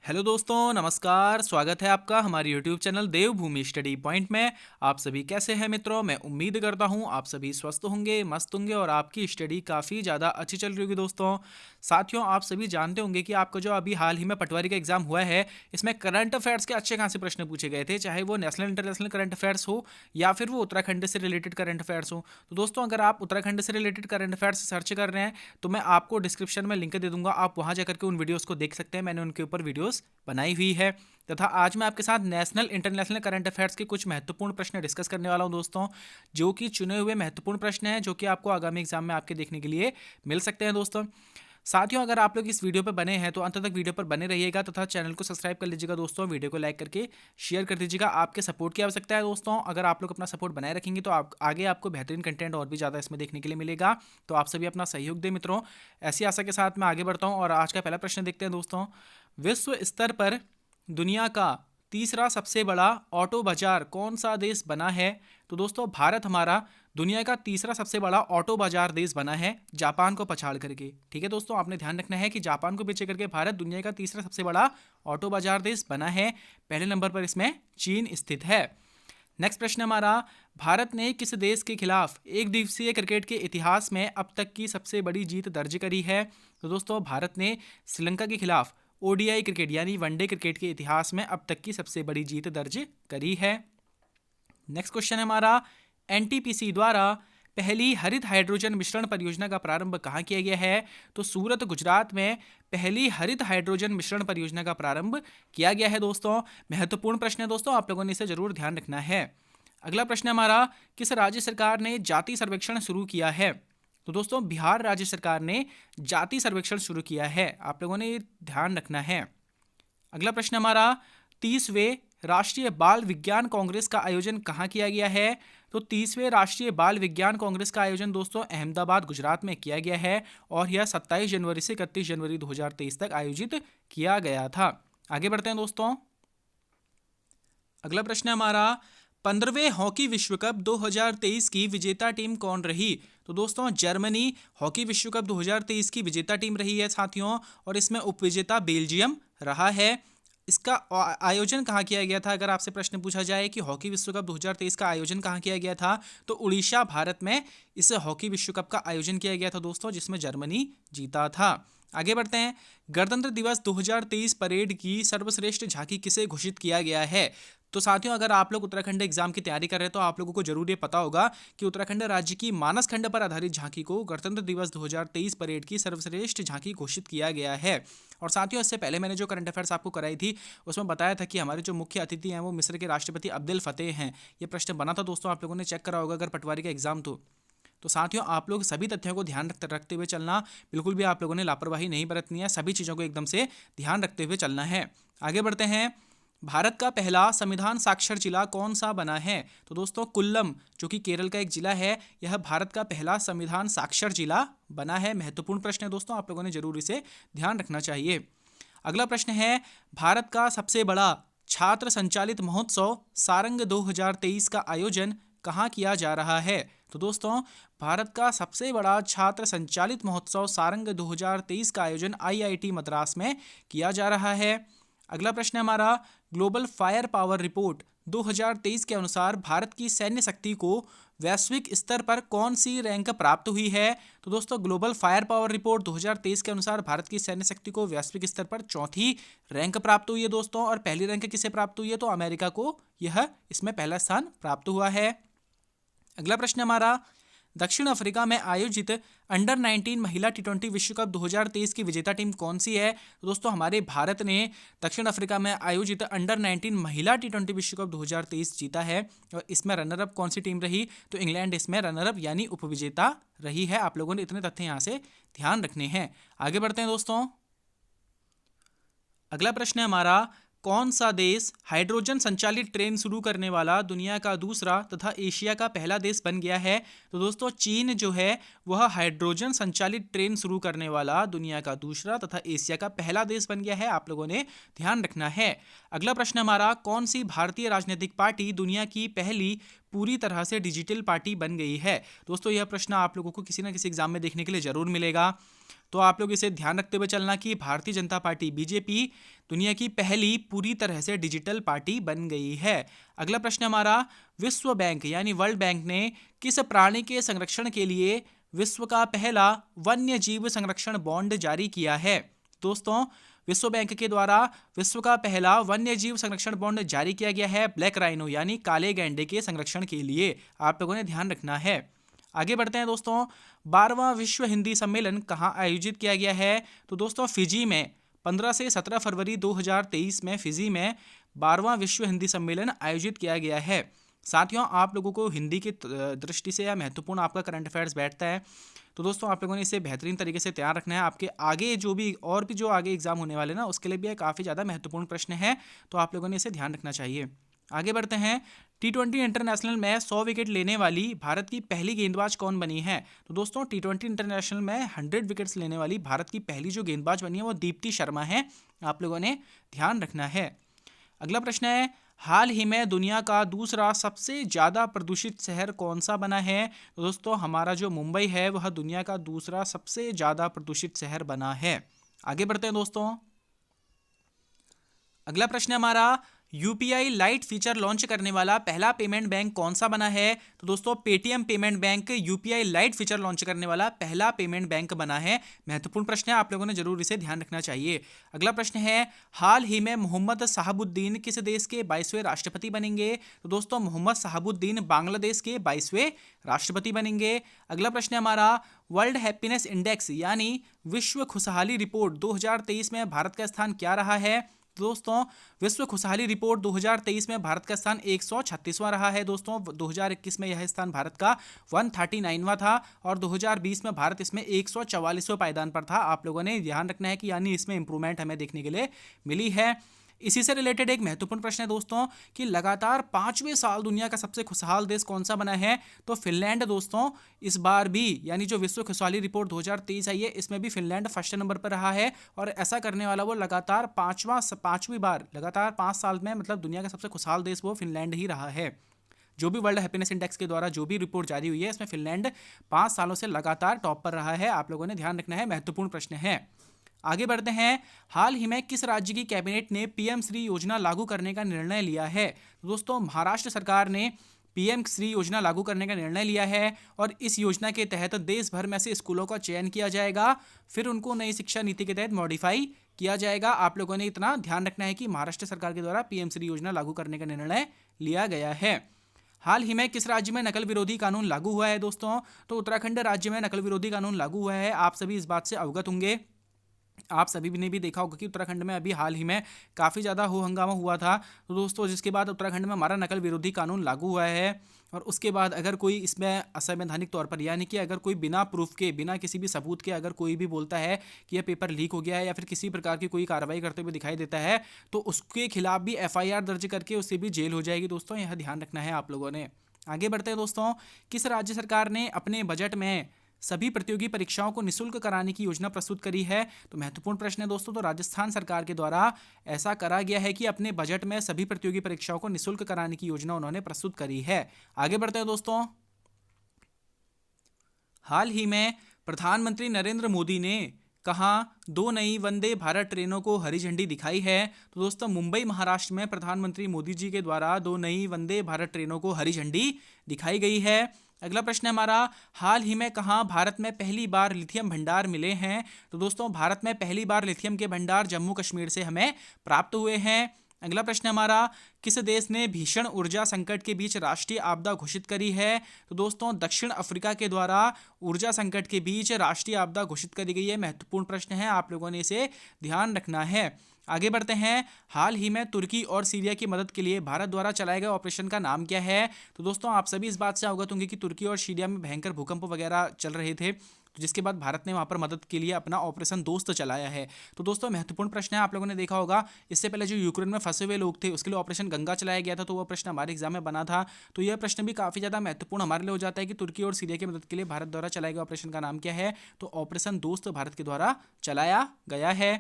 Hello दोस्तों, नमस्कार। स्वागत है आपका हमारे यूट्यूब चैनल देवभूमि स्टडी पॉइंट में। आप सभी कैसे हैं मित्रों? मैं उम्मीद करता हूं आप सभी स्वस्थ होंगे, मस्त होंगे और आपकी स्टडी काफ़ी ज़्यादा अच्छी चल रही होगी दोस्तों। साथियों, आप सभी जानते होंगे कि आपका जो अभी हाल ही में पटवारी का एग्जाम हुआ है, इसमें करंट अफेयर्स के अच्छे खासे प्रश्न पूछे गए थे, चाहे वो नेशनल इंटरनेशनल करंट अफेयर्स हो या फिर वो उत्तराखंड से रिलेटेड करंट अफेयर्स हो। तो दोस्तों, अगर आप उत्तराखंड से रिलेटेड करंट अफेयर्स सर्च कर रहे हैं तो मैं आपको डिस्क्रिप्शन में लिंक दे दूंगा, आप वहां जाकर के उन वीडियोस को देख सकते हैं। मैंने उनके ऊपर वीडियोस बनाई हुई है। तथा आज मैं आपके साथ नेशनल इंटरनेशनल करंट अफेयर्स के कुछ महत्वपूर्ण प्रश्न डिस्कस करने वाला हूं दोस्तों, जो कि चुने हुए महत्वपूर्ण प्रश्न हैं, जो कि आपको आगामी एग्जाम में आपके देखने के लिए मिल सकते हैं दोस्तों। साथियों, अगर आप लोग इस वीडियो पर बने हैं तो अंत तक वीडियो पर बने रहिएगा तथा चैनल को सब्सक्राइब कर लीजिएगा दोस्तों। वीडियो को लाइक करके शेयर कर दीजिएगा। आपके सपोर्ट की आवश्यकता है दोस्तों। अगर आप लोग अपना सपोर्ट बनाए रखेंगे तो आप आगे आपको बेहतरीन कंटेंट और भी ज़्यादा इसमें देखने के लिए मिलेगा। तो आप सभी अपना सहयोग दें मित्रों। ऐसी आशा के साथ मैं आगे बढ़ता हूँ और आज का पहला प्रश्न देखते हैं दोस्तों। विश्व स्तर पर दुनिया का तीसरा सबसे बड़ा ऑटो बाजार कौन सा देश बना है? तो दोस्तों, भारत हमारा दुनिया का तीसरा सबसे बड़ा ऑटो बाजार देश बना है, जापान को पछाड़ करके। ठीक है दोस्तों, आपने ध्यान रखना है कि जापान को पीछे करके भारत दुनिया का तीसरा सबसे बड़ा ऑटो बाजार देश बना है। पहले नंबर पर इसमें चीन स्थित है। नेक्स्ट प्रश्न हमारा, भारत ने किस देश के खिलाफ एक दिवसीय क्रिकेट के इतिहास में अब तक की सबसे बड़ी जीत दर्ज करी है? तो दोस्तों, भारत ने श्रीलंका के खिलाफ ओडीआई क्रिकेट यानी वनडे क्रिकेट के इतिहास में अब तक की सबसे बड़ी जीत दर्ज करी है। नेक्स्ट क्वेश्चन है हमारा, एनटीपीसी द्वारा पहली हरित हाइड्रोजन मिश्रण परियोजना का प्रारंभ कहाँ किया गया है? तो सूरत, गुजरात में पहली हरित हाइड्रोजन मिश्रण परियोजना का प्रारंभ किया गया है दोस्तों। महत्वपूर्ण प्रश्न है दोस्तों, आप लोगों ने इसे जरूर ध्यान रखना है। अगला प्रश्न है हमारा, किस राज्य सरकार ने जाति सर्वेक्षण शुरू किया है? तो दोस्तों, बिहार राज्य सरकार ने जाति सर्वेक्षण शुरू किया है। आप लोगों ने ध्यान रखना है। अगला प्रश्न हमारा, 30वें राष्ट्रीय बाल विज्ञान कांग्रेस का आयोजन कहाँ किया गया है? तो 30वें राष्ट्रीय बाल विज्ञान कांग्रेस का आयोजन दोस्तों अहमदाबाद, गुजरात में किया गया है और यह 27 जनवरी से 31 जनवरी 2023 तक आयोजित किया गया था। आगे बढ़ते हैं दोस्तों। अगला प्रश्न है हमारा, 15वें हॉकी विश्व कप 2023 की विजेता टीम कौन रही? तो दोस्तों, जर्मनी हॉकी विश्व कप 2023 की विजेता टीम रही है साथियों, और इसमें उपविजेता बेल्जियम रहा है। इसका आयोजन कहाँ किया गया था? अगर आपसे प्रश्न पूछा जाए कि हॉकी विश्व कप 2023 का आयोजन कहाँ किया गया था, तो उड़ीसा, भारत में इस हॉकी विश्व कप का आयोजन किया गया था दोस्तों, जिसमें जर्मनी जीता था। आगे बढ़ते हैं। गणतंत्र दिवस 2023 परेड की सर्वश्रेष्ठ झांकी किसे घोषित किया गया है? तो साथियों, अगर आप लोग उत्तराखंड एग्जाम की तैयारी कर रहे हैं तो आप लोगों को जरूर ये पता होगा कि उत्तराखंड राज्य की मानस खंड पर आधारित झांकी को गणतंत्र दिवस 2023 परेड की सर्वश्रेष्ठ झांकी घोषित किया गया है। और साथियों, इससे पहले मैंने जो करंट अफेयर्स आपको कराई थी उसमें बताया था कि हमारे जो मुख्य अतिथि हैं वो मिस्र के राष्ट्रपति अब्देल फतेह हैं। ये प्रश्न बना था दोस्तों, आप लोगों ने चेक करा होगा अगर पटवारी का एग्जाम तो साथियों, आप लोग सभी तथ्यों को ध्यान रखते हुए चलना। बिल्कुल भी आप लोगों ने लापरवाही नहीं बरतनी है, सभी चीज़ों को एकदम से ध्यान रखते हुए चलना है। आगे बढ़ते हैं। भारत का पहला संविधान साक्षर जिला कौन सा बना है? तो दोस्तों, कुल्लम, जो कि केरल का एक जिला है, यह भारत का पहला संविधान साक्षर जिला बना है। महत्वपूर्ण प्रश्न है दोस्तों, आप लोगों ने जरूर इसे ध्यान रखना चाहिए। अगला प्रश्न है, भारत का सबसे बड़ा छात्र संचालित महोत्सव सारंग 2023 का आयोजन कहाँ किया जा रहा है? तो दोस्तों, भारत का सबसे बड़ा छात्र संचालित महोत्सव सारंग 2023 का आयोजन आईआईटी मद्रास में किया जा रहा है। अगला प्रश्न है हमारा, ग्लोबल फायर पावर रिपोर्ट 2023 के अनुसार भारत की सैन्य शक्ति को वैश्विक स्तर पर कौन सी रैंक प्राप्त हुई है? तो दोस्तों, ग्लोबल फायर पावर रिपोर्ट 2023 के अनुसार भारत की सैन्य शक्ति को वैश्विक स्तर पर चौथी रैंक प्राप्त हुई है दोस्तों। और पहली रैंक किसे प्राप्त हुई है? तो अमेरिका को यह इसमें पहला स्थान प्राप्त हुआ है। अगला प्रश्न हमारा, दक्षिण अफ्रीका में आयोजित अंडर 19 महिला टी20 विश्व कप 2023 की विजेता टीम कौन सी है? तो दोस्तों, हमारे भारत ने दक्षिण अफ्रीका में आयोजित अंडर 19 महिला टी20 विश्व कप 2023 जीता है। और इसमें रनर अप कौन सी टीम रही? तो इंग्लैंड इसमें रनर अप यानी उपविजेता रही है। आप लोगों ने इतने तथ्य यहाँ से ध्यान रखने हैं। आगे बढ़ते हैं दोस्तों। अगला प्रश्न है हमारा, कौन सा देश हाइड्रोजन संचालित ट्रेन शुरू करने वाला दुनिया का दूसरा तथा एशिया का पहला देश बन गया है? तो दोस्तों, चीन जो है वह हाइड्रोजन संचालित ट्रेन शुरू करने वाला दुनिया का दूसरा तथा एशिया का पहला देश बन गया है। आप लोगों ने ध्यान रखना है। अगला प्रश्न हमारा, कौन सी भारतीय राजनीतिक पार्टी दुनिया की पहली पूरी तरह से डिजिटल पार्टी बन गई है? दोस्तों यह प्रश्न आप लोगों को किसी ना किसी एग्जाम में देखने के लिए जरूर मिलेगा, तो आप लोग इसे ध्यान रखते हुए चलना कि भारतीय जनता पार्टी बीजेपी दुनिया की पहली पूरी तरह से डिजिटल पार्टी बन गई है। अगला प्रश्न हमारा, विश्व बैंक यानी वर्ल्ड बैंक ने किस प्राणी के संरक्षण के लिए विश्व का पहला वन्य जीव संरक्षण बॉन्ड जारी किया है? दोस्तों विश्व बैंक के द्वारा विश्व का पहला वन्य जीव संरक्षण बॉन्ड जारी किया गया है ब्लैक राइनो यानी काले गैंडे के संरक्षण के लिए। आप लोगों ने ध्यान रखना है। आगे बढ़ते हैं दोस्तों, 12वां विश्व हिंदी सम्मेलन कहाँ आयोजित किया गया है? तो दोस्तों फिजी में 15 से 17 फरवरी 2023 में फिजी में 12वां विश्व हिंदी सम्मेलन आयोजित किया गया है। साथियों आप लोगों को हिंदी की दृष्टि से या महत्वपूर्ण आपका करंट अफेयर्स बैठता है, तो दोस्तों आप लोगों ने इसे बेहतरीन तरीके से तैयार रखना है। आपके आगे जो भी आगे एग्जाम होने वाले ना उसके लिए भी काफ़ी ज़्यादा महत्वपूर्ण प्रश्न है, तो आप लोगों ने इसे ध्यान रखना चाहिए। आगे बढ़ते हैं, T20 इंटरनेशनल में 100 विकेट लेने वाली भारत की पहली गेंदबाज कौन बनी है? तो दोस्तों T20 इंटरनेशनल में 100 विकेट्स लेने वाली भारत की पहली जो गेंदबाज बनी है वो दीप्ति शर्मा है। आप लोगों ने ध्यान रखना है। अगला प्रश्न है, हाल ही में दुनिया का दूसरा सबसे ज़्यादा प्रदूषित शहर कौन सा बना है? तो दोस्तों हमारा जो मुंबई है वह दुनिया का दूसरा सबसे ज़्यादा प्रदूषित शहर बना है। आगे बढ़ते हैं दोस्तों, अगला प्रश्न हमारा, यूपीआई लाइट फीचर लॉन्च करने वाला पहला पेमेंट बैंक कौन सा बना है? तो दोस्तों Paytm payment bank UPI light feature launch करने वाला पहला पेमेंट बैंक बना है। महत्वपूर्ण प्रश्न है, आप लोगों ने जरूर इसे ध्यान रखना चाहिए। अगला प्रश्न है, हाल ही में मोहम्मद शहाबुद्दीन किस देश के 22वें राष्ट्रपति बनेंगे? तो दोस्तों मोहम्मद शहाबुद्दीन बांग्लादेश के 22वें राष्ट्रपति बनेंगे। अगला प्रश्न है हमारा, वर्ल्ड हैप्पीनेस इंडेक्स यानी विश्व खुशहाली रिपोर्ट 2023 में भारत का स्थान क्या रहा है? दोस्तों विश्व खुशहाली रिपोर्ट 2023 में भारत का स्थान 136वां रहा है। दोस्तों 2021 में यह स्थान भारत का 139वां था और 2020 में भारत इसमें 144वें पायदान पर था। आप लोगों ने ध्यान रखना है कि यानी इसमें इंप्रूवमेंट हमें देखने के लिए मिली है। इसी से रिलेटेड एक महत्वपूर्ण प्रश्न है दोस्तों कि लगातार 5वें साल दुनिया का सबसे खुशहाल देश कौन सा बना है? तो फिनलैंड दोस्तों इस बार भी यानी जो विश्व खुशहाली रिपोर्ट 2023 आई है इसमें भी फिनलैंड फर्स्ट नंबर पर रहा है और ऐसा करने वाला वो लगातार पांचवी बार लगातार 5 साल में मतलब दुनिया का सबसे खुशहाल देश वो फिनलैंड ही रहा है। जो भी वर्ल्ड हैप्पीनेस इंडेक्स के द्वारा जो भी रिपोर्ट जारी हुई है इसमें फिनलैंड 5 सालों से लगातार टॉप पर रहा है। आप लोगों ने ध्यान रखना है, महत्वपूर्ण प्रश्न है। आगे बढ़ते हैं, हाल ही में किस राज्य की कैबिनेट ने पीएम श्री योजना लागू करने का निर्णय लिया है? तो दोस्तों महाराष्ट्र सरकार ने पीएम श्री योजना लागू करने का निर्णय लिया है और इस योजना के तहत देश भर में से स्कूलों का चयन किया जाएगा, फिर उनको नई शिक्षा नीति के तहत मॉडिफाई किया जाएगा। आप लोगों ने इतना ध्यान रखना है कि महाराष्ट्र सरकार के द्वारा पीएम श्री योजना लागू करने का निर्णय लिया गया है। हाल ही में किस राज्य में नकल विरोधी कानून लागू हुआ है? दोस्तों तो उत्तराखंड राज्य में नकल विरोधी कानून लागू हुआ है। आप सभी इस बात से अवगत होंगे। आप सभी ने भी देखा होगा कि उत्तराखंड में अभी हाल ही में काफ़ी ज़्यादा हो हंगामा हुआ था, तो दोस्तों जिसके बाद उत्तराखंड में हमारा नकल विरोधी कानून लागू हुआ है और उसके बाद अगर कोई इसमें असंवैधानिक तौर पर यानी कि अगर कोई बिना प्रूफ के बिना किसी भी सबूत के अगर कोई भी बोलता है कि यह पेपर लीक हो गया है या फिर किसी प्रकार की कोई कार्रवाई करते हुए दिखाई देता है तो उसके खिलाफ भी एफआईआर दर्ज करके उससे भी जेल हो जाएगी। दोस्तों यह ध्यान रखना है आप लोगों ने। आगे बढ़ते हैं दोस्तों, किस राज्य सरकार ने अपने बजट में सभी प्रतियोगी परीक्षाओं को निःशुल्क कराने की योजना प्रस्तुत करी है? तो महत्वपूर्ण प्रश्न है दोस्तों, तो राजस्थान सरकार के द्वारा ऐसा करा गया है कि अपने बजट में सभी प्रतियोगी परीक्षाओं को निःशुल्क कराने की योजना उन्होंने प्रस्तुत करी है। आगे बढ़ते हैं दोस्तों, हाल ही में प्रधानमंत्री नरेंद्र मोदी ने कहाँ 2 नई वंदे भारत ट्रेनों को हरी झंडी दिखाई है? तो दोस्तों मुंबई महाराष्ट्र में प्रधानमंत्री मोदी जी के द्वारा 2 नई वंदे भारत ट्रेनों को हरी झंडी दिखाई गई है। अगला प्रश्न है हमारा, हाल ही में कहाँ भारत में पहली बार लिथियम भंडार मिले हैं? तो दोस्तों भारत में पहली बार लिथियम के भंडार जम्मू कश्मीर से हमें प्राप्त हुए हैं। अगला प्रश्न हमारा, किस देश ने भीषण ऊर्जा संकट के बीच राष्ट्रीय आपदा घोषित करी है? तो दोस्तों दक्षिण अफ्रीका के द्वारा ऊर्जा संकट के बीच राष्ट्रीय आपदा घोषित करी गई है। महत्वपूर्ण प्रश्न है, आप लोगों ने इसे ध्यान रखना है। आगे बढ़ते हैं, हाल ही में तुर्की और सीरिया की मदद के लिए भारत द्वारा चलाए गए ऑपरेशन का नाम क्या है? तो दोस्तों आप सभी इस बात से अवगत होंगे कि तुर्की और सीरिया में भयंकर भूकंप वगैरह चल रहे थे, तो जिसके बाद भारत ने वहाँ पर मदद के लिए अपना ऑपरेशन दोस्त चलाया है। तो दोस्तों महत्वपूर्ण प्रश्न है, आप लोगों ने देखा होगा इससे पहले जो यूक्रेन में फंसे हुए लोग थे उसके लिए ऑपरेशन गंगा चलाया गया था, तो वह प्रश्न हमारे एग्जाम में बना था। तो यह प्रश्न भी काफ़ी ज़्यादा महत्वपूर्ण हमारे लिए हो जाता है कि तुर्की और सीरिया की मदद के लिए भारत द्वारा चलाए गए ऑपरेशन का नाम क्या है? तो ऑपरेशन दोस्त भारत के द्वारा चलाया गया है।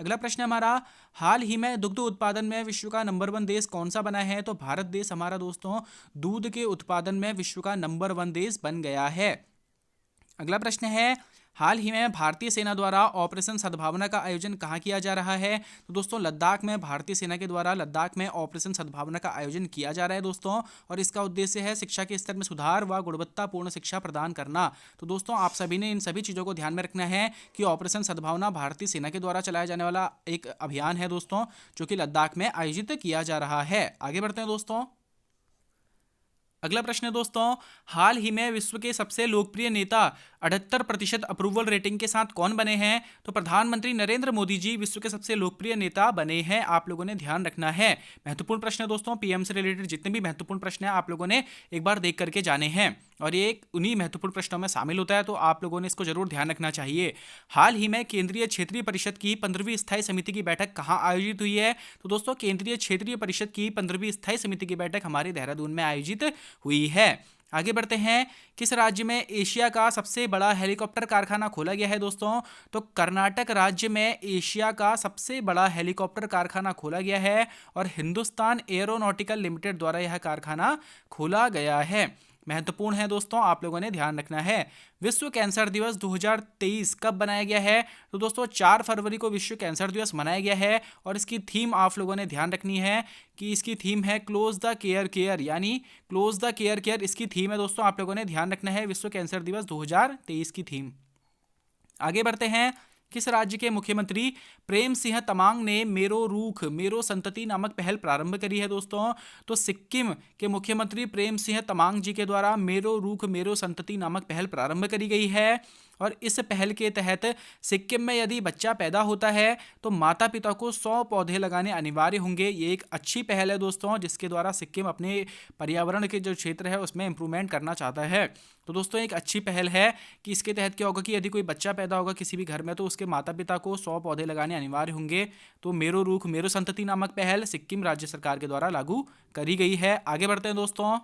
अगला प्रश्न है हमारा, हाल ही में दुग्ध उत्पादन में विश्व का नंबर 1 देश कौन सा बना है? तो भारत देश हमारा दोस्तों दूध के उत्पादन में विश्व का नंबर 1 देश बन गया है। अगला प्रश्न है, हाल ही में भारतीय सेना द्वारा ऑपरेशन सद्भावना का आयोजन कहाँ किया जा रहा है? तो दोस्तों लद्दाख में भारतीय सेना के द्वारा लद्दाख में ऑपरेशन सद्भावना का आयोजन किया जा रहा है दोस्तों, और इसका उद्देश्य है शिक्षा के स्तर में सुधार व गुणवत्तापूर्ण शिक्षा प्रदान करना। तो दोस्तों आप सभी ने इन सभी चीज़ों को ध्यान में रखना है कि ऑपरेशन सद्भावना भारतीय सेना के द्वारा चलाया जाने वाला एक अभियान है दोस्तों, जो कि लद्दाख में आयोजित किया जा रहा है। आगे बढ़ते हैं दोस्तों। अगला प्रश्न है दोस्तों, हाल ही में विश्व के सबसे लोकप्रिय नेता 78% अप्रूवल रेटिंग के साथ कौन बने हैं? तो प्रधानमंत्री नरेंद्र मोदी जी विश्व के सबसे लोकप्रिय नेता बने हैं। आप लोगों ने ध्यान रखना है। महत्वपूर्ण प्रश्न है दोस्तों, पीएम से रिलेटेड जितने भी महत्वपूर्ण प्रश्न हैं आप लोगों ने एक बार देख करके जाने हैं, और ये उन्हीं महत्वपूर्ण प्रश्नों में शामिल होता है, तो आप लोगों ने इसको जरूर ध्यान रखना चाहिए। हाल ही में केंद्रीय क्षेत्रीय परिषद की 15वीं स्थायी समिति की बैठक कहाँ आयोजित हुई है? तो दोस्तों केंद्रीय क्षेत्रीय परिषद की 15वीं स्थायी समिति की बैठक हमारे देहरादून में आयोजित हुई है। आगे बढ़ते हैं, किस राज्य में एशिया का सबसे बड़ा हेलीकॉप्टर कारखाना खोला गया है दोस्तों? तो कर्नाटक राज्य में एशिया का सबसे बड़ा हेलीकॉप्टर कारखाना खोला गया है, और हिंदुस्तान एरोनॉटिकल लिमिटेड द्वारा यह कारखाना खोला गया है। महत्वपूर्ण है दोस्तों, आप लोगों ने ध्यान रखना है। विश्व कैंसर दिवस 2023 कब बनाया गया है? तो दोस्तों 4 फरवरी को विश्व कैंसर दिवस मनाया गया है, और इसकी थीम आप लोगों ने ध्यान रखनी है कि इसकी थीम है क्लोज द केयर केयर, यानी क्लोज द केयर केयर इसकी थीम है दोस्तों, आप लोगों ने ध्यान रखना है विश्व कैंसर दिवस 2023 की थीम। आगे बढ़ते हैं, किस राज्य के मुख्यमंत्री प्रेम सिंह तमांग ने मेरो रूख मेरो संतति नामक पहल प्रारंभ करी है दोस्तों? तो सिक्किम के मुख्यमंत्री प्रेम सिंह तमांग जी के द्वारा मेरो रूख मेरो संतति नामक पहल प्रारंभ करी गई है, और इस पहल के तहत सिक्किम में यदि बच्चा पैदा होता है तो माता पिता को 100 पौधे लगाने अनिवार्य होंगे। ये एक अच्छी पहल है दोस्तों, जिसके द्वारा सिक्किम अपने पर्यावरण के जो क्षेत्र है उसमें इंप्रूवमेंट करना चाहता है। तो दोस्तों एक अच्छी पहल है कि इसके तहत क्या होगा कि यदि कोई बच्चा पैदा होगा किसी भी घर में तो उसके माता पिता को 100 पौधे लगाने अनिवार्य होंगे। तो मेरो रूख मेरो संतति नामक पहल सिक्किम राज्य सरकार के द्वारा लागू करी गई है। आगे बढ़ते हैं दोस्तों,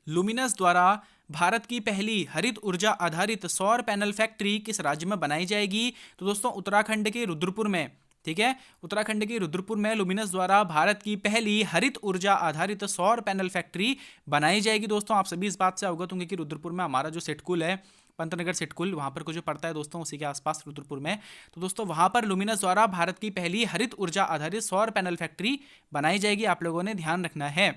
लुमिनस द्वारा भारत की पहली हरित ऊर्जा आधारित सौर पैनल फैक्ट्री किस राज्य में बनाई जाएगी? तो दोस्तों उत्तराखंड के रुद्रपुर में। ठीक है, उत्तराखंड के रुद्रपुर में लुमिनस द्वारा भारत की पहली हरित ऊर्जा आधारित सौर पैनल फैक्ट्री बनाई जाएगी। दोस्तों आप सभी इस बात से अवगत होंगे कि रुद्रपुर में हमारा जो सिटकुल है, पंतनगर सिटकुल, वहाँ पर कुछ जो पड़ता है दोस्तों उसी के आसपास रुद्रपुर में, तो दोस्तों वहाँ पर लुमिनस द्वारा भारत की पहली हरित ऊर्जा आधारित सौर पैनल फैक्ट्री बनाई जाएगी। आप लोगों ने ध्यान रखना है।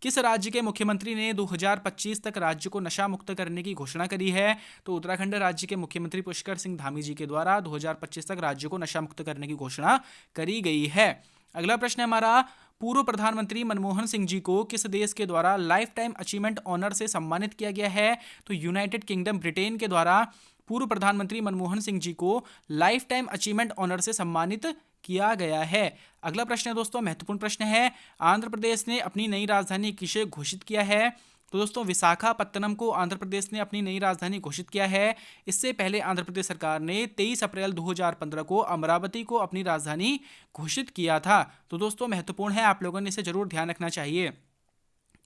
किस राज्य के मुख्यमंत्री ने 2025 तक राज्य को नशा मुक्त करने की घोषणा करी है? तो उत्तराखंड राज्य के मुख्यमंत्री पुष्कर सिंह धामी जी के द्वारा 2025 तक राज्य को नशा मुक्त करने की घोषणा करी गई है। अगला प्रश्न है हमारा, पूर्व प्रधानमंत्री मनमोहन सिंह जी को किस देश के द्वारा लाइफ टाइम अचीवमेंट ऑनर से सम्मानित किया गया है? तो यूनाइटेड किंगडम ब्रिटेन के द्वारा पूर्व प्रधानमंत्री मनमोहन सिंह जी को लाइफ टाइम अचीवमेंट ऑनर से सम्मानित किया गया है। अगला प्रश्न है दोस्तों, महत्वपूर्ण प्रश्न है, आंध्र प्रदेश ने अपनी नई राजधानी किसे घोषित किया है? तो दोस्तों विशाखापत्तनम को आंध्र प्रदेश ने अपनी नई राजधानी घोषित किया है। इससे पहले आंध्र प्रदेश सरकार ने 23 अप्रैल 2015 को अमरावती को अपनी राजधानी घोषित किया था। तो दोस्तों महत्वपूर्ण है, आप लोगों ने इसे जरूर ध्यान रखना चाहिए।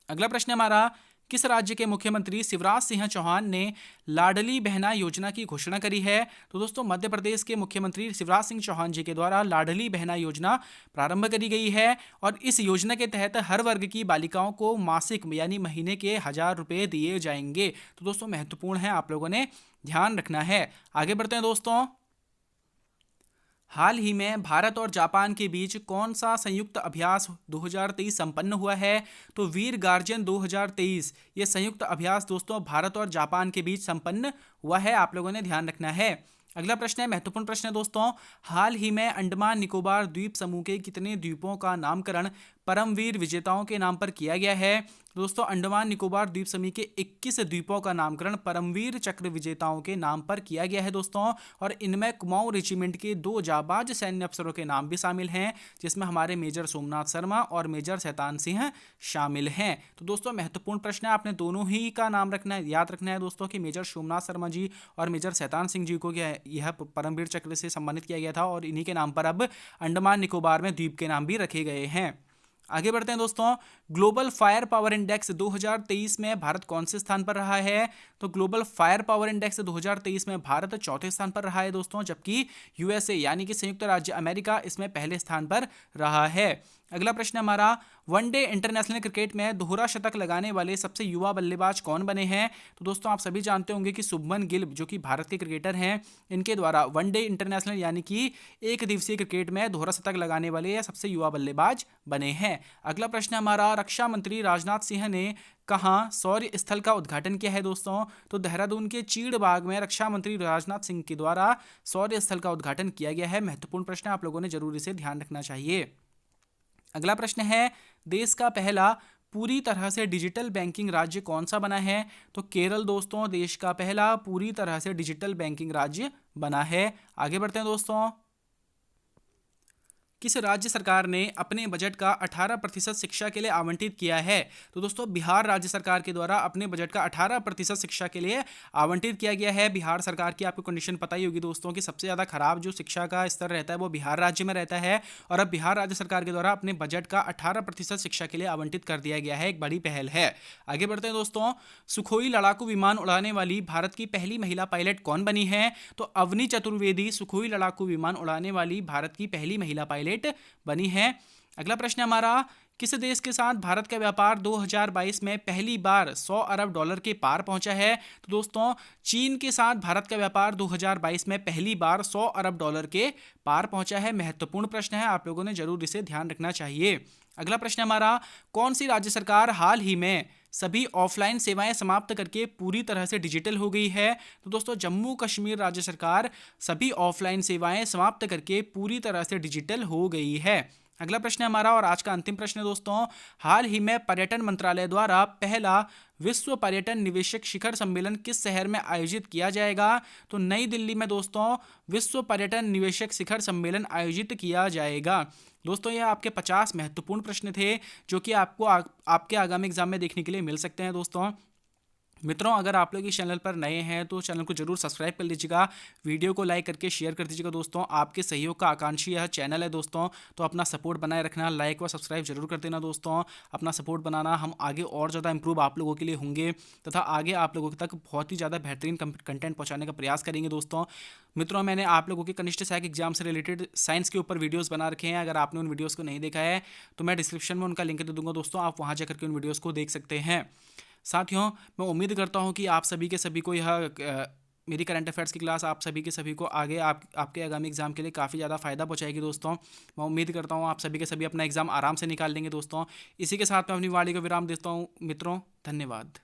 अगला प्रश्न है हमारा, किस राज्य के मुख्यमंत्री शिवराज सिंह चौहान ने लाडली बहना योजना की घोषणा करी है? तो दोस्तों मध्य प्रदेश के मुख्यमंत्री शिवराज सिंह चौहान जी के द्वारा लाडली बहना योजना प्रारंभ करी गई है, और इस योजना के तहत हर वर्ग की बालिकाओं को मासिक यानी महीने के 1000 रुपये दिए जाएंगे। तो दोस्तों महत्वपूर्ण है, आप लोगों ने ध्यान रखना है। आगे बढ़ते हैं दोस्तों, हाल ही में भारत और जापान के बीच कौन सा संयुक्त अभ्यास 2023 संपन्न हुआ है? तो वीर गार्जियन 2023 ये संयुक्त अभ्यास दोस्तों भारत और जापान के बीच संपन्न हुआ है। आप लोगों ने ध्यान रखना है। अगला प्रश्न है, महत्वपूर्ण प्रश्न है दोस्तों, हाल ही में अंडमान निकोबार द्वीप समूह के कितने द्वीपों का नामकरण परमवीर विजेताओं के नाम पर किया गया है? दोस्तों अंडमान निकोबार द्वीप समूह के 21 द्वीपों का नामकरण परमवीर चक्र विजेताओं के नाम पर किया गया है दोस्तों, और इनमें कुमाऊं रेजिमेंट के 2 जाबाज सैन्य अफसरों के नाम भी शामिल हैं, जिसमें हमारे मेजर सोमनाथ शर्मा और मेजर शैतान सिंह शामिल हैं। तो दोस्तों महत्वपूर्ण प्रश्न है, आपने दोनों ही का नाम रखना है, याद रखना है दोस्तों कि मेजर सोमनाथ शर्मा जी और मेजर शैतान सिंह जी को यह परमवीर चक्र से सम्मानित किया गया था, और इन्हीं के नाम पर अब अंडमान निकोबार में द्वीप के नाम भी रखे गए हैं। आगे बढ़ते हैं दोस्तों। ग्लोबल फायर पावर इंडेक्स 2023 में भारत कौन से स्थान पर रहा है? तो ग्लोबल फायर पावर इंडेक्स 2023 में भारत चौथे स्थान पर रहा है दोस्तों, जबकि यूएसए यानी कि संयुक्त राज्य अमेरिका इसमें पहले स्थान पर रहा है। अगला प्रश्न हमारा, वनडे इंटरनेशनल क्रिकेट में दोहरा शतक लगाने वाले सबसे युवा बल्लेबाज कौन बने हैं? तो दोस्तों आप सभी जानते होंगे कि शुभमन गिल जो कि भारत के क्रिकेटर हैं, इनके द्वारा वनडे इंटरनेशनल यानी कि एक दिवसीय क्रिकेट में दोहरा शतक लगाने वाले ये सबसे युवा बल्लेबाज बने हैं। अगला प्रश्न हमारा, रक्षा मंत्री राजनाथ सिंह ने कहाँ सौर्य स्थल का उद्घाटन किया है दोस्तों? तो देहरादून के चीड़ बाग में रक्षा मंत्री राजनाथ सिंह के द्वारा सौर्य स्थल का उद्घाटन किया गया है। महत्वपूर्ण प्रश्न, आप लोगों ने जरूर इसे ध्यान रखना चाहिए। अगला प्रश्न है, देश का पहला पूरी तरह से डिजिटल बैंकिंग राज्य कौन सा बना है? तो केरल दोस्तों देश का पहला पूरी तरह से डिजिटल बैंकिंग राज्य बना है। आगे बढ़ते हैं दोस्तों। किस राज्य सरकार ने अपने बजट का 18% शिक्षा के लिए आवंटित किया है? तो दोस्तों बिहार राज्य सरकार के द्वारा अपने बजट का 18% शिक्षा के लिए आवंटित किया गया है। बिहार सरकार की आपको कंडीशन पता ही होगी दोस्तों कि सबसे ज़्यादा खराब जो शिक्षा का स्तर रहता है वो बिहार राज्य में रहता है, और अब बिहार राज्य सरकार के द्वारा अपने बजट का 18% शिक्षा के लिए आवंटित कर दिया गया है। एक बड़ी पहल है। आगे बढ़ते हैं दोस्तों। सुखोई लड़ाकू विमान उड़ाने वाली भारत की पहली महिला पायलट कौन बनी है? तो अवनी चतुर्वेदी सुखोई लड़ाकू विमान उड़ाने वाली भारत की पहली महिला पायलट बनी है। अगला प्रश्न हमारा, किस देश के साथ भारत का व्यापार 2022 में पहली बार 100 अरब डॉलर के पार पहुंचा है? तो दोस्तों चीन के साथ भारत का व्यापार 2022 में पहली बार 100 अरब डॉलर के पार पहुंचा है। महत्वपूर्ण प्रश्न है, आप लोगों ने जरूर इसे ध्यान रखना चाहिए। अगला प्रश्न हमारा, कौन सी राज्य सरकार हाल ही में सभी ऑफलाइन सेवाएं समाप्त करके पूरी तरह से डिजिटल हो गई है? तो दोस्तों जम्मू कश्मीर राज्य सरकार सभी ऑफलाइन सेवाएं समाप्त करके पूरी तरह से डिजिटल हो गई है। अगला प्रश्न हमारा और आज का अंतिम प्रश्न दोस्तों, हाल ही में पर्यटन मंत्रालय द्वारा पहला विश्व पर्यटन निवेशक शिखर सम्मेलन किस शहर में आयोजित किया जाएगा? तो नई दिल्ली में दोस्तों विश्व पर्यटन निवेशक शिखर सम्मेलन आयोजित किया जाएगा। दोस्तों ये आपके 50 महत्वपूर्ण प्रश्न थे जो कि आपको आपके आगामी एग्जाम में देखने के लिए मिल सकते हैं दोस्तों। मित्रों अगर आप लोग इस चैनल पर नए हैं तो चैनल को जरूर सब्सक्राइब कर लीजिएगा, वीडियो को लाइक करके शेयर कर दीजिएगा दोस्तों। आपके सहयोग का आकांक्षी यह चैनल है दोस्तों, तो अपना सपोर्ट बनाए रखना, लाइक व सब्सक्राइब जरूर कर देना दोस्तों। अपना सपोर्ट बनाना, हम आगे और ज़्यादा इंप्रूव आप लोगों के लिए होंगे तथा आगे आप लोगों तक बहुत ही ज़्यादा बेहतरीन कंटेंट पहुँचाने का प्रयास करेंगे दोस्तों। मित्रों मैंने आप लोगों के कनिष्ठ सहायक एग्जाम से रिलेटेड साइंस के ऊपर वीडियोस बना रखे हैं, अगर आपने उन वीडियोस को नहीं देखा है तो मैं डिस्क्रिप्शन में उनका लिंक दे दूंगा दोस्तों, आप वहाँ जाकर के उन वीडियोस को देख सकते हैं। साथियों मैं उम्मीद करता हूं कि आप सभी के सभी को यह मेरी करंट अफेयर्स की क्लास आप सभी के सभी को आगे आपके आगामी एग्जाम के लिए काफ़ी ज़्यादा फ़ायदा पहुंचाएगी दोस्तों। मैं उम्मीद करता हूं आप सभी के सभी अपना एग्जाम आराम से निकाल लेंगे दोस्तों। इसी के साथ मैं अपनी वाणी को विराम देता हूं मित्रों, धन्यवाद।